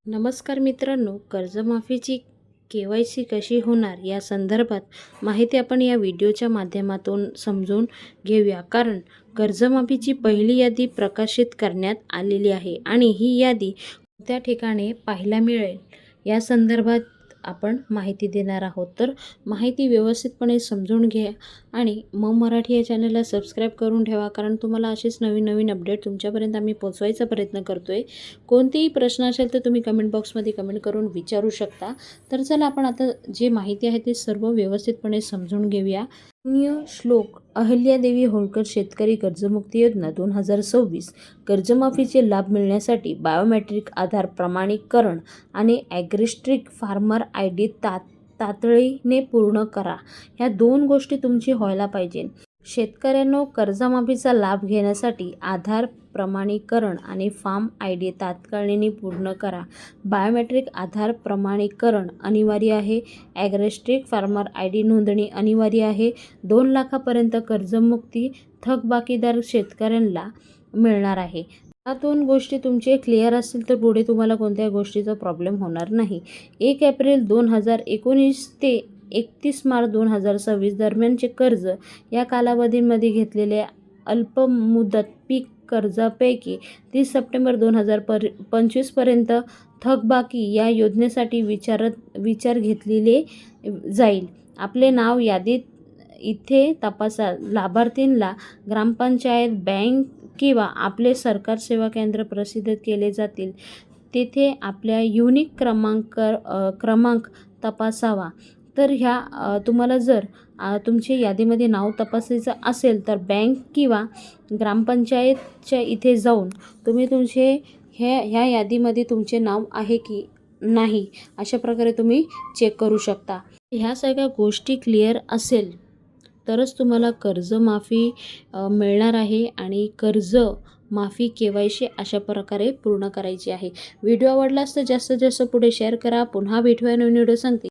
नमस्कार मित्रांनो, कर्जमाफीची KYC कशी होणार या संदर्भात माहिती आपण या व्हिडिओच्या माध्यमातून समजून घेऊया. कारण कर्जमाफीची पहिली यादी प्रकाशित करण्यात आलेली आहे आणि ही यादी कोणत्या ठिकाणी पाहायला मिळेल या संदर्भात आपण माहिती देणार आहोत. तर माहिती व्यवस्थितपणे समजून घ्या आणि मराठी या चॅनलला सबस्क्राईब करून ठेवा, कारण तुम्हाला असेच नवीन नवीन अपडेट तुमच्यापर्यंत आम्ही पोहोचवायचा प्रयत्न करतोय. कोणतेही प्रश्न असेल तर तुम्ही कमेंट बॉक्समध्ये कमेंट करून विचारू शकता. तर चला आपण आता जे माहिती आहे ते सर्व व्यवस्थितपणे समजून घेऊया. श्लोक अहल्यादेवी होळकर शेतकरी कर्जमुक्ती योजना 2026 कर्जमाफीचे लाभ मिळण्यासाठी बायोमेट्रिक आधार प्रमाणीकरण आणि ॲग्रिस्ट्रिक फार्मर ID तातडीने पूर्ण करा. ह्या दोन गोष्टी तुमची व्हायला पाहिजे. शेतकऱ्यांनो, कर्जमाफीचा लाभ घेण्यासाठी आधार प्रमाणीकरण आणि फार्म ID तातडीने पूर्ण करा. बायोमेट्रिक आधार प्रमाणीकरण अनिवार्य आहे. ॲग्रिस्ट्रिक फार्मर ID नोंदणी अनिवार्य आहे. 2 लाखापर्यंत कर्जमुक्ती थकबाकीदार शेतकऱ्यांना मिळणार आहे. या दोन गोष्टी तुमचे क्लिअर असतील तर पुढे तुम्हाला कोणत्याही गोष्टीचा प्रॉब्लेम होणार नाही. 1 एप्रिल 2019 ते 31 मार्च 2026 दरम्यानचे कर्ज या कालावधीमध्ये घेतलेले अल्पमुदत पीक कर्जापैकी 30 सप्टेंबर 2025 पर्यंत थकबाकी या योजनेसाठी विचार घेतलेले जाईल. आपले नाव यादीत इथे तपासा. लाभार्थींना ग्रामपंचायत, बँक किंवा आपले सरकार सेवा केंद्र प्रसिद्ध केले जातील तेथे आपल्या युनिक क्रमांक तपासावा. तर तुम्हाला जर तुमचे यादीमध्ये नाव तपासायचं असेल तर बँक किंवा ग्रामपंचायतच्या इथे जाऊन तुम्ही तुमचे ह्या यादीमध्ये तुमचे नाव आहे की नाही अशा प्रकारे तुम्ही चेक करू शकता. ह्या सगळ्या गोष्टी क्लिअर असेल तरच तुम्हाला कर्जमाफी मिळणार आहे आणि कर्जमाफी KYC अशा प्रकारे पूर्ण करायची आहे. व्हिडिओ आवडला तर जास्तीत जास्त पुढे शेअर करा. पुन्हा भेटूया नवीन व्हिडिओ सांगते.